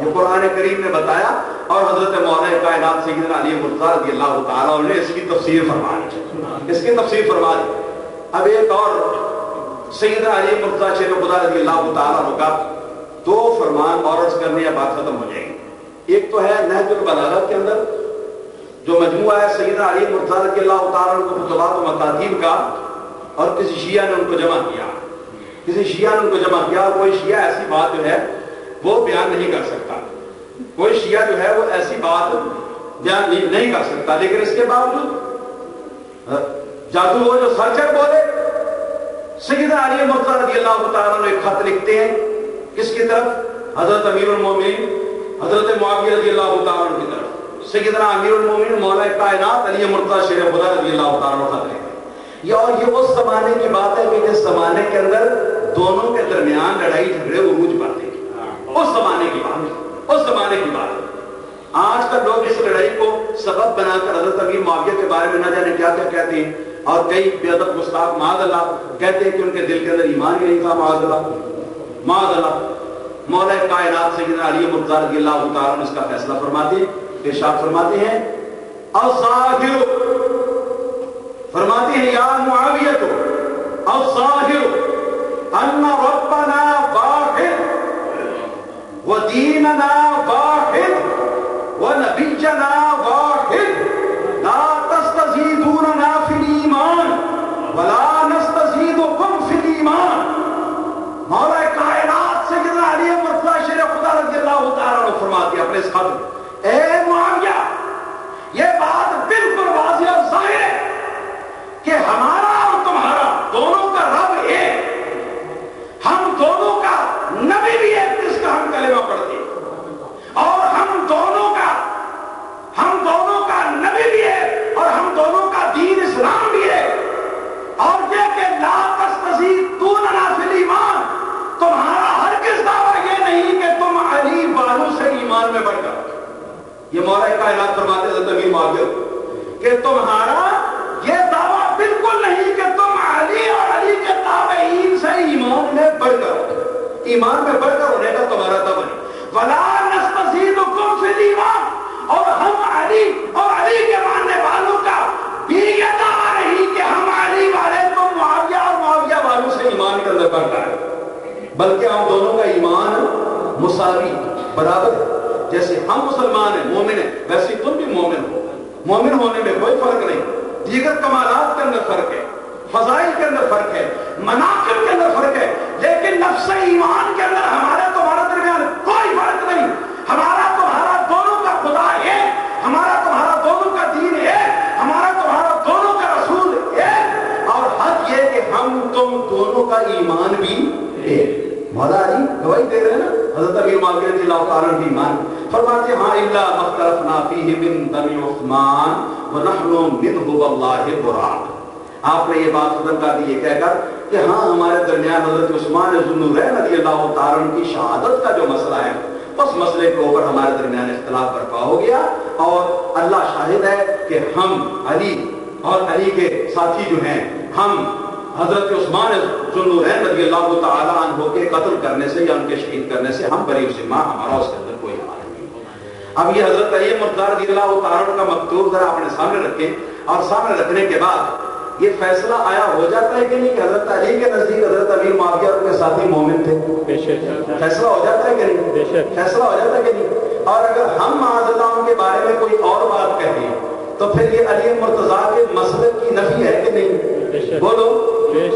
یہ قرآن کریم نے بتایا، اور حضرت مولا کائنات سیدنا علی مرتضیٰ رضی اللہ تعالیٰ نے اس کی تفسیر فرما دی، اس کی تفسیر فرما دی. اب ایک اور سیدنا علی مرتضیٰ شیر خدا رضی اللہ تعالیٰ کا دو فرمان اور عرض کرنے یا بات ختم ہو جائے گی. ایک تو ہے نہج البلاغہ کے اندر جو مجموعہ ہے سیدنا علی مرتضیٰ رضی اللہ تعالیٰ عنہ کو خطبات و مکاتیب کا، اور کسی شیعہ نے ان کو جمع کیا، کسی شیعہ نے ان کو جمع کیا. اور کوئی شیعہ ایسی بات جو ہے وہ بیان نہیں کر سکتا، کوئی شیعہ جو ہے وہ ایسی بات بیان نہیں کر سکتا، لیکن اس کے باوجود جادو وہ جو سرچر بولے، سیدنا علی مرتضیٰ رضی اللہ تعالیٰ عنہ ایک خط لکھتے ہیں کس کی طرف؟ حضرت امیر المومنین حضرت معاویہ رضی اللہ تعالیٰ عنہ کی طرف. سیدنا امیر المومنین مولا کائنات علی مرتضیٰ شیر خدا رضی اللہ تعالیٰ عنہ خط لکھتے ہیں. یہ اس زمانے کی بات ہے کہ جس زمانے کے اندر دونوں کے درمیان لڑائی جھگڑے عروج پر تھے، اس زمانے کی بات، اس زمانے کی بات. آج تک لوگ اس لڑائی کو سبب بنا کر حضرت امیر معاویہ کے بارے میں نہ جانے کیا کیا کہتے ہیں، اور کئی بے ادب گستاخ معاذ اللہ کہتے ہیں کہ ان کے دل کے اندر ایمان ہی نہیں تھا، معاذ اللہ، معاذ اللہ. مولا کائنات سیدنا علی مرتضیٰ رضی اللہ تعالیٰ عنہ اس کا فیصلہ فرماتے ہیں، ارشاد فرماتے ہیں الظاہر، فرماتے ہیں یا معاویہ الظاہر ان ربنا واحد ودیننا واحد ونبینا واحد لا تستزیدوننا فی الایمان ولا نستزیدکم فی الایمان. مولا کائنات سیدنا علی مرتضیٰ شیر خدا رضی اللہ تعالیٰ عنہ فرماتے ہیں اپنے اس خط، اے معاویہ یہ بات بالکل واضح اور ظاہر ہے کہ ہمارا اور تمہارا دونوں کا رب ایک، ہم دونوں کا نبی بھی ایک جس کا ہم کلمہ پڑھتے ہیں، اور ہم دونوں کا نبی بھی ہے، اور ہم دونوں کا دین اسلام بھی ہے. اور یہ کہ لا تستزیدوننا فی الایمان، تمہارا ہرگز دعویٰ یہ نہیں کہ تم علی والوں سے ایمان میں بڑھ جاؤ. یہ مولا کائنات فرماتے حضرت امیر معاویہ کہ تمہارا یہ دعویٰ بالکل نہیں کہ تم علی اور علی کے تابعین سے ایمان میں بڑھ کر، ایمان میں بڑھ کر ہونے کا تمہارا دعویٰ نہیں. ولا نستزیدکم فی الایمان، اور ہم علی اور علی کے ماننے والوں کا بھی یہ دعویٰ نہیں کہ ہم علی والے تم معاویہ اور معاویہ والوں سے ایمان کے اندر بڑھ کر، بلکہ ہم دونوں کا ایمان مساوی برابر ہے. جیسے ہم مسلمان ہیں، مومن ہیں، ویسے تم بھی مومن ہو. مومن ہونے میں کوئی فرق نہیں، دیگر کمالات کے اندر فرق ہے، فضائل کے اندر فرق ہے، مناقب کے اندر فرق ہے، لیکن نفس ایمان کے اندر ہمارے تمہارے درمیان کوئی فرق نہیں. ہمارا تمہارا دونوں کا خدا ہے، ہمارا تمہارا دونوں کا دین ہے، ہمارا تمہارا دونوں کا رسول ہے، اور حق یہ کہ ہم تم دونوں کا ایمان بھی ہے. مولا علی گواہی دے رہے ہیں نا، حضرت امیر معاویہ رضی اللہ تعالیٰ عنہ ایمان فرماتے ہیں ہاں الا مختلفنا فیہ من دم عثمان ونحن منہ واللہ براء. آپ نے یہ بات ختم کر دی یہ کہہ کر کہ ہاں ہمارے درمیان حضرت عثمان ذو النورین رضی اللہ تعالیٰ عنہ کی شہادت کا جو مسئلہ ہے اس مسئلے کے اوپر ہمارے درمیان اختلاف برپا ہو گیا، اور اللہ شاہد ہے کہ ہم علی اور علی کے ساتھی جو ہیں، ہم حضرت عثمان ذوالنورین رضی اللہ تعالیٰ عنہ کے قتل کرنے سے یا ان کے شہید کرنے سے ہم بری ذمہ، ہمارا اس کے اندر کوئی حال نہیں۔ اب یہ حضرت علی مرتضیٰ رضی اللہ تعالیٰ عنہ کا مکتوب ذرا اپنے سامنے رکھیں، اور سامنے رکھنے کے بعد یہ فیصلہ آیا ہو جاتا ہے کہ نہیں کہ حضرت علی کے نزدیک حضرت امیر معاویہ اور ان کے ساتھی مومن تھے؟ فیصلہ ہو جاتا ہے کہ نہیں؟ فیصلہ ہو جاتا ہے کہ نہیں؟ اور اگر ہم معاذ اللہ ان کے بارے میں کوئی اور بات کہیں تو پھر یہ علی مرتضیٰ کے مسلک کی نفی ہے کہ نہیں؟ بولو۔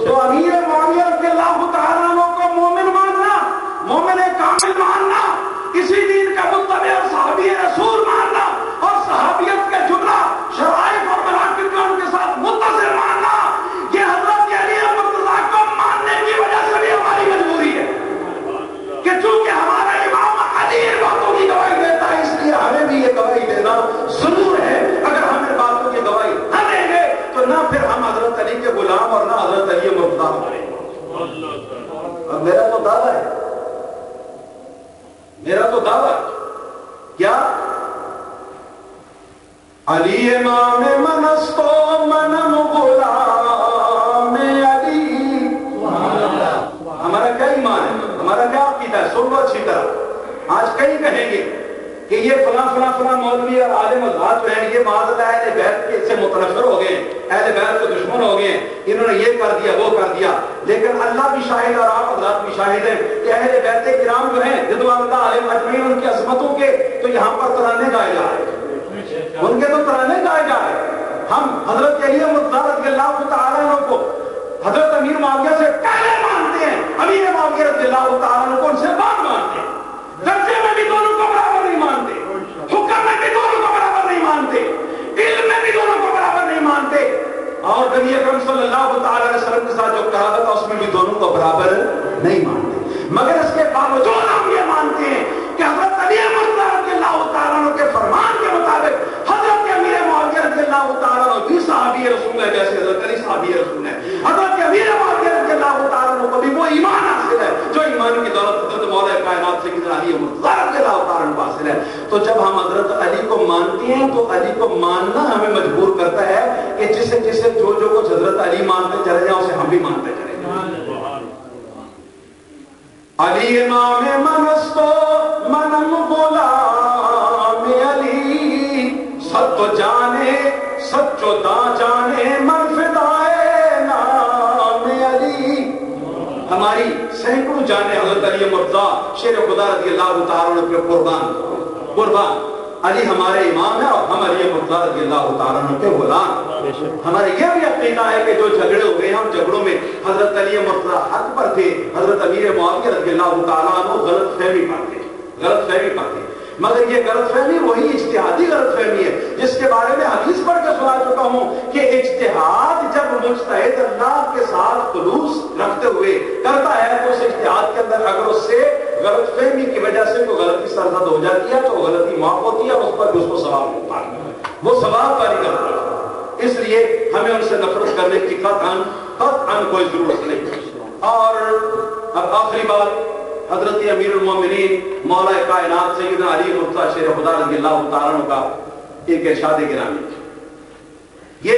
تو امیر معاویہ رضی اللہ تعالیٰ عنہ کو مومن ماننا، مومن کامل ماننا، کسی دین کا متبع اور صحابی رسول ماننا، اور صحابیت کے جملہ شرائط اور مراکز کا ان کے ساتھ متصل ماننا، یہ حضرت علی مرتضیٰ کو ماننے کی وجہ سے بھی ہماری مجبوری ہے کہ چونکہ ہمارا امام علی باتوں کی گواہی دیتا ہے، اس لیے ہمیں بھی یہ گواہی دینا ضرور ہے۔ اگر ہم ان باتوں کی گواہی نہ دیں گے تو نہ پھر ہم حضرت علی کے غلام اور نہ حضرت علی مرتضیٰ ہمارے۔ اور میرا تو دعویٰ ہے، میرا تو دعویٰ کیا؟ علی امام منستو منم غلام علی۔ ہمارا کیا ایمان ہے، ہمارا کیا عقیدہ ہے؟ سن لو اچھی طرح۔ آج کئی کہیں گے کہ یہ فلاں فلاں فلاں مولوی اور عالم حضرات جو ہیں یہ معاذ اللہ اہل بیت کے سے متنفر ہو گئے، اہل بیت کے دشمن ہو گئے، انہوں نے یہ کر دیا وہ کر دیا۔ لیکن اللہ بھی شاہد اور آپ حضرات بھی شاہد ہیں کہ اہل بیت کرام جو ہیں رضوان اللہ علیہم اجمعین، ان کی عظمتوں کے تو یہاں پر ترانے گائے جا رہے ہیں، ان کے تو ترانے گائے جا رہے ہیں۔ ہم حضرت علی مرتضیٰ رضی اللہ تعالیٰ عنہ کو حضرت امیر معاویہ سے پہلے مانتے ہیں، امیر معاویہ رضی اللہ تعالیٰ عنہ کو ان سے بعد مانتے ہیں۔ درجے میں بھی دونوں کو برابر نہیں مانتے، حکم میں بھی دونوں کو برابر نہیں مانتے، علم میں بھی دونوں کو برابر نہیں مانتے، اور نبی اکرم صلی اللہ تعالی علیہ وسلم کے ساتھ جو کہا تھا اس میں بھی دونوں کو برابر نہیں مانتے۔ مگر اس کے باوجود ہم یہ مانتے ہیں کہ حضرت علی مرتضیٰ رضی اللہ تعالیٰ عنہ کے فرمان کے مطابق حضرت امیر معاویہ رضی اللہ تعالیٰ عنہ بھی صحابی رسول ہے، جیسے حضرت علی صحابی رسول ہے۔ حضرت امیر معاویہ رضی اللہ تعالیٰ عنہ کو بھی وہ ایمان حاصل ہے جو ایمان کی دولت حضرت مولا کائنات سیدنا علی مرتضیٰ رضی اللہ تعالیٰ عنہ حاصل ہے۔ تو جب ہم حضرت علی کو مانتے ہیں تو علی کو ماننا ہمیں مجبور کرتا ہے کہ جسے جسے جو جو کچھ حضرت علی مانتے چلے جائیں اسے ہم بھی مانتے چلے جائیں۔ علی امام منستو منم غلام علی، ست جانے سچو دا جانے من فدائے نام علی۔ ہماری سینکڑوں جانے حضرت علی مرتضیٰ شیر خدا رضی اللہ تعالیٰ عنہ کے قربان۔ علی ہمارے امام ہے اور ہم علی مرتضیٰ رضی اللہ تعالیٰ عنہ کے غلام۔ ہمارے یہ بھی عقیدہ ہے کہ جو جھگڑے ہوئے ہم جھگڑوں میں حضرت علی مرتضیٰ حق پر تھے، حضرت امیر معاویہ رضی اللہ تعالیٰ عنہ غلط فہمی پر تھے، مگر یہ غلط فہمی وہی اجتہادی غلط فہمی ہے جس کے بارے میں حدیث پڑھ کے سنا چکا ہوں کہ اجتہاد جب مجتہد اللہ کے ساتھ خلوص رکھتے ہوئے کرتا ہے تو اس اجتہاد کے اندر اگر اس سے غلط فہمی کی وجہ سے کوئی غلطی سرزد ہو جاتی ہے تو غلطی معاف ہوتی ہے اور اس پر بھی اس کو ثواب ملتا ہے، وہ ثواب والی غلطی ہے۔ اس لیے ہمیں ان سے نفرت کرنے کی قطعاً کوئی ضرورت نہیں۔ اور اب آخری بات، حضرت امیر المومنین مولا کائنات سیدنا علی مرتضیٰ شیر خدا رضی اللہ تعالیٰ عنہ کا ایک ارشاد گرامی، یہ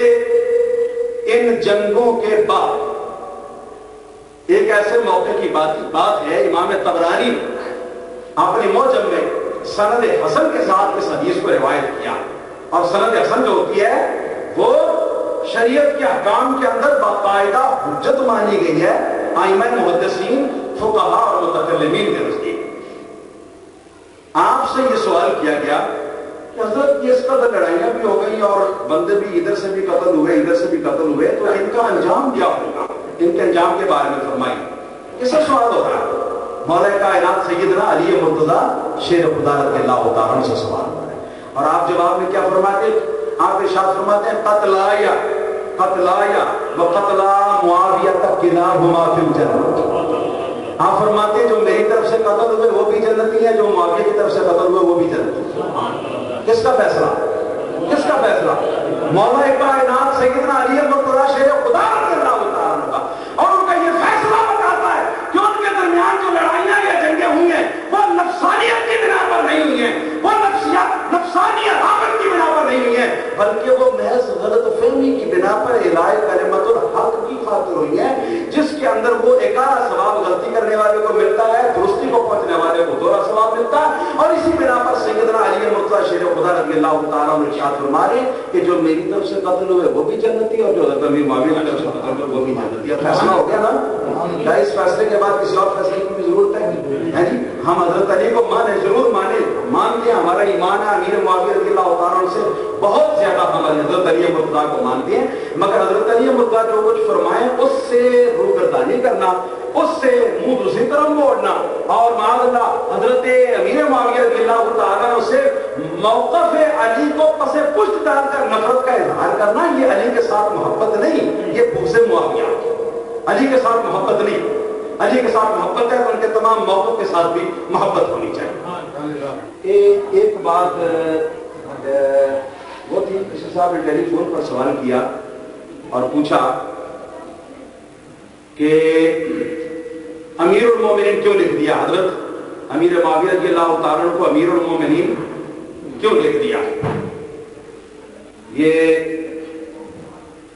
ان جنگوں کے بعد ایک ایسے موقع کی بات ہے، امام طبرانی اپنی معجم میں سند حسن کے ساتھ اس حدیث کو روایت کیا، اور سند حسن جو ہوتی ہے وہ شریعت کے احکام کے اندر باقاعدہ حجت مانی گئی ہے ائمہ محدثین، فقہاء اور متکلمین کے نزدیک۔ آپ سے یہ سوال کیا گیا کہ حضرت یہ اس قدر لڑائیاں بھی ہو گئی اور بندے بھی ادھر سے بھی قتل ہوئے ادھر سے بھی قتل ہوئے، تو ان کا انجام کیا ہوگا؟ ان کے انجام کے بارے میں فرمائیے۔ اس سے سوال ہو رہا ہے، مولا کائنات سیدنا علی مرتضیٰ شیر خدا رضی اللہ تعالیٰ عنہ سے سوال ہو رہا ہے، اور آپ جواب میں کیا فرماتے ہیں؟ آپ ارشاد فرماتے ہیں قتلایا وقتلا معاویہ کلاہما فی الجنہ۔ آپ فرماتے ہیں جو میری طرف سے قتل ہوئے وہ بھی جنتی ہیں، جو معاویہ کی طرف سے قتل ہوئے وہ بھی جنتی ہیں۔ کس کا فیصلہ؟ کس کا فیصلہ؟ مولا کائنات سیدنا علی مرتضیٰ شیر خدا رضی اللہ تعالیٰ عنہ کا، اور ان کا یہ فیصلہ بتاتا ہے کہ ان کے درمیان جو لڑائیاں یا جنگیں ہوئی ہیں وہ نفسانیت کی بنا پر نہیں ہوئی ہیں، وہ نفسانی عداوت کی بنا پر نہیں ہوئی ہیں، بلکہ وہ محض غلط فہمی کی بنا پر اعلاء کلمت الحق کی خاطر ہوئی ہیں والے کو ملتا ہے، درستی کو پہنچنے والے کو دوہرا ثواب ملتا ہے. اور اسی بنا پر سیدنا علی مرتضیٰ شیر خدا رضی اللہ تعالیٰ عنہ ارشاد فرما رہے کہ جو میری طرف سے قتل ہوئے وہ بھی جنتی اور جو حضرت امیر معاویہ کی طرف سے قتل ہوئے وہ بھی جنتی. فیصلہ ہو گیا نا. کیا اس فیصلے کے بعد کسی اور فیصلے کی بھی ضرورت ہے جی؟ ہم حضرت علی کو مانے، ضرور مانے، مانتے ہیں، ہمارا ایمان ہے امیر معاویہ رضی اللہ تعالیٰ عنہ سے بہت زیادہ ہم حضرت علی مرتضیٰ کو مانتے ہیں. مگر حضرت علی مرتضیٰ جو کچھ فرمائیں اس سے روگردانی کرنا، اس سے منہ دوسری طرف موڑنا اور معاذ اللہ حضرت امیر معاویہ رضی اللہ تعالیٰ عنہ سے موقف علی کو پس پشت ڈال کر نفرت کا اظہار کرنا، یہ علی کے ساتھ محبت نہیں، یہ بغض معاویہ. علی کے ساتھ محبت نہیں. علی کے ساتھ محبت ہے تو ان کے تمام موقف کے ساتھ بھی محبت ہونی چاہیے. ایک بات وہ تھی، کسی صاحب نے ٹیلی فون پر سوال کیا اور پوچھا کہ امیر المومنین کیوں لکھ دیا؟ حضرت امیر معاویہ رضی اللہ تعالیٰ عنہ کو امیر المومنین کیوں لکھ دیا؟ یہ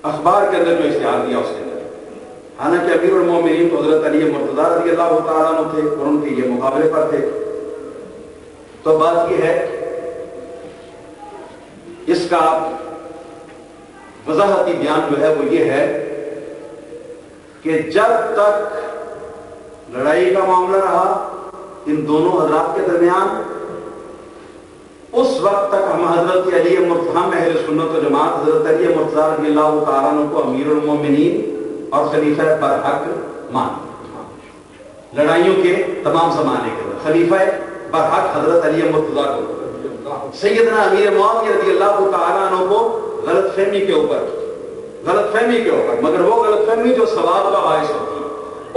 اخبار کے اندر جو اشتہار دیا اس کے اندر، حالانکہ امیر المومنین تو حضرت علی مرتضیٰ رضی اللہ تعالیٰ عنہ تھے اور ان کے یہ مقابلے پر تھے. تو بات یہ ہے، اس کا وضاحتی بیان جو ہے وہ یہ ہے کہ جب تک لڑائی کا معاملہ رہا ان دونوں حضرات کے درمیان، اس وقت تک ہم حضرت علی ہم اہل سنت و جماعت حضرت علی مرتضیٰ رضی اللہ تعالیٰ عنہ کو امیر المومنین اور خلیفہ برحق مان، لڑائیوں کے تمام زمانے کے خلیفہ برحق حضرت علی مرتضیٰ کو. سیدنا امیر معاویہ رضی اللہ تعالیٰ عنہ کو غلط فہمی کے اوپر، مگر وہ غلط فہمی جو ثواب کا باعث ہوتی،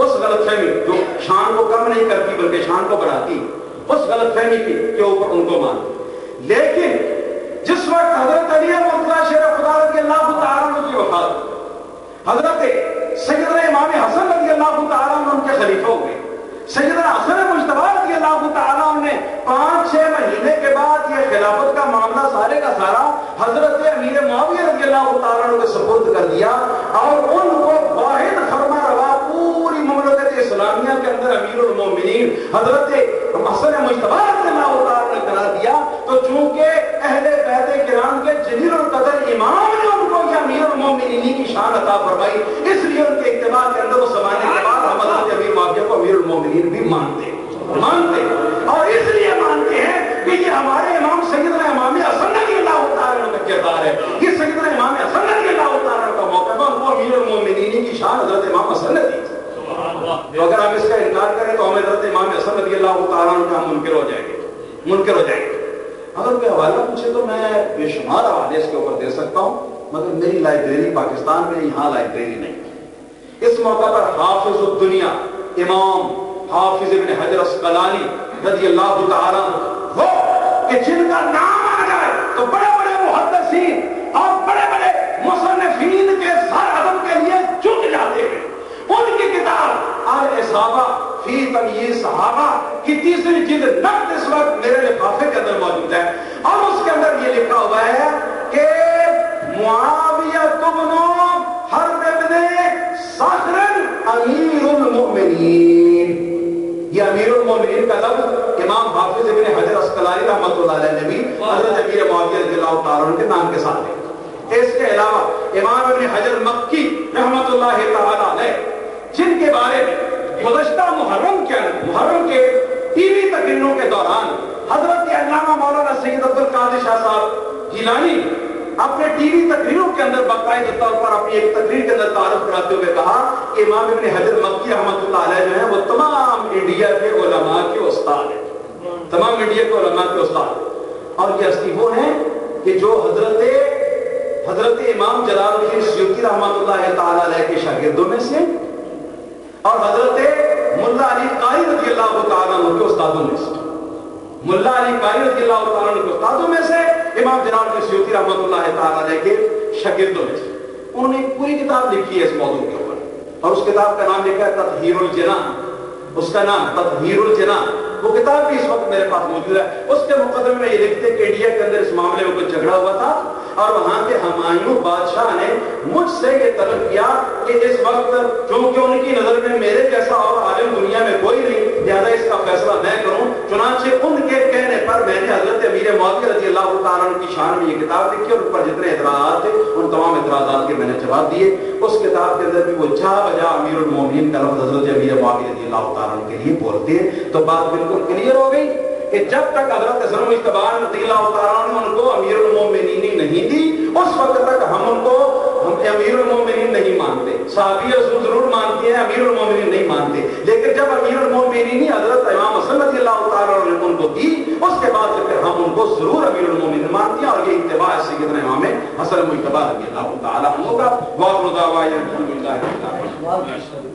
اس غلط فہمی جو شان کو کم نہیں کرتی بلکہ شان کو بڑھاتی، اس غلط فہمی کے اوپر ان کو مان. لیکن جس وقت حضرت علی مرتضیٰ شیر خدا رضی اللہ تعالیٰ عنہ کی وفات، حضرت سیدنا امام حسن رضی اللہ تعالیٰ عنہ ان کے خلیفہ ہوئے. سیدنا حسن مجتبی رضی اللہ تعالیٰ عنہ نے 5-6 مہینے کے بعد یہ خلافت کا معاملہ سارے کا سارا حضرت امیر معاویہ رضی اللہ تعالیٰ عنہ کے سپرد کر دیا اور ان کو واحد فرما روا پوری مملکت اسلامیہ کے اندر امیر المومنین حضرت حسن مجتبی رضی اللہ تعالیٰ عنہ نے قرار دیا. تو چونکہ اہل بیت کرام کے جلیل القدر امام نے ان کو یہ امیر المومنین کی شان عطا فرمائی، اس لیے ان کے اتباع کے اندر اس زمانے کے بعد ہم حضرت امیر معاویہ کو امیر المومنین بھی مانتے اور اس لیے مانتے ہیں کہ یہ ہمارے امام سیدنا امام حسن رضی اللہ تعالیٰ عنہ کا کردار ہے. یہ سیدنا امام حسن رضی اللہ تعالیٰ عنہ کا موقف ہے، وہ امیر المومنین کی شان حضرت امام حسن نے دی. تو اگر ہم اس کا انکار کریں تو ہم حضرت امام حسن رضی اللہ تعالیٰ عنہ کا منکر ہو جائیں گے. اگر کوئی حوالہ پوچھے تو میں بے شمار حوالے اس کے اوپر دے سکتا ہوں، مگر میری لائبریری پاکستان میں یہاں لائبریری نہیں. اس موقع پر حافظ الدنیا امام حافظ ابن حجر اسقلانی رضی اللہ تعالیٰ وہ کہ جن کا نام آ جائے تو بڑے بڑے محدثین اور بڑے بڑے مصنفین کے سر عدم کے لیے جھک جاتے ہیں. ان کی کتاب الاصابہ فی تمییز صحابہ کی 3ری جلد نقد اس وقت میرے لفافے کے اندر موجود ہے اور اس کے اندر یہ لکھا ہوا ہے کہ معاویہ بن حرب بن صخر امیر المؤمنین. یہ امیر المؤمنین کا لفظ امام حافظ ابن حجر اسقلانی رحمۃ اللہ علیہ نے بھی حضرت امیر معاویہ رضی اللہ تعالیٰ عنہ کے نام کے ساتھ ہے. اس کے علاوہ امام ابن حجر مکی رحمۃ اللہ تعالیٰ علیہ جن کے بارے میں گزشتہ محرم کے ٹی وی تقریروں کے دوران حضرت علامہ مولانا سید عبد القادر شاہ صاحب جیلانی اپنے ٹی وی تقریروں کے اندر باقاعدہ طور پر اپنی ایک تقریر کے اندر تعارف کراتے ہوئے کہا کہ امام ابن حجر مکی رحمۃ اللہ علیہ جو ہیں وہ تمام انڈیا کے علماء کے استاد ہیں، تمام انڈیا کے علماء کے استاد. اور یہ ہستی وہ ہیں کہ جو حضرت امام جلال الدین سیوطی رحمۃ اللہ تعالیٰ علیہ کے شاگردوں میں سے اور حضرت ملا علی قاری رضی اللہ تعالیٰ عنہ کے استادوں میں سے. ملا علی قاری رضی اللہ تعالیٰ عنہ کے استادوں میں سے، امام جلال الدین سیوطی رحمۃ اللہ تعالیٰ علیہ کے شاگردوں میں سے. انہوں نے ایک پوری کتاب لکھی ہے اس موضوع کے اوپر اور اس کتاب کا نام لکھا ہے تطہیر الجنان. اس کا نام تطہیر الجنان. وہ کتاب بھی اس وقت میرے پاس موجود ہے. اس کے مقدمے میں یہ لکھتے کہ انڈیا کے اندر اس معاملے میں کچھ جھگڑا ہوا تھا اور وہاں کے ہمایوں بادشاہ نے مجھ سے یہ طلب کیا کہ اس وقت چونکہ ان کی نظر میں میرے جیسا اور عالم دنیا میں کوئی عنہ کی شان میں یہ کتاب لکھی اور ان پر جتنے اعتراضات تھے ان تمام اعتراضات کے میں نے جواب دیے. اس کتاب کے اندر بھی وہ جا بجا امیر المومنین کا لفظ حضرت امیر معاویہ رضی اللہ تعالیٰ عنہ کے لیے بولتے ہیں. تو بات بالکل کلیئر ہو گئی کہ جب تک حضرت حسن مجتبی رضی اللہ تعالیٰ عنہ ان کو امیر المومنین نہیں دی اس وقت تک ہم امیر المومنین نہیں مانتے. صحابی رسول ضرور مانتے ہیں, امیر المومنین نہیں مانتے. لیکن جب امیر المومنین حضرت امام حسن رضی اللہ تعالیٰ عنہ نے ان کو دی اس کے بعد سے پھر ہم ان کو ضرور امیر المومنین مانتے ہیں. اور یہ اتباع سیدنا امام حسن مجتبی رضی اللہ تعالیٰ عنہ کا. وآخر دعوانا الحمد للہ رب العالمین.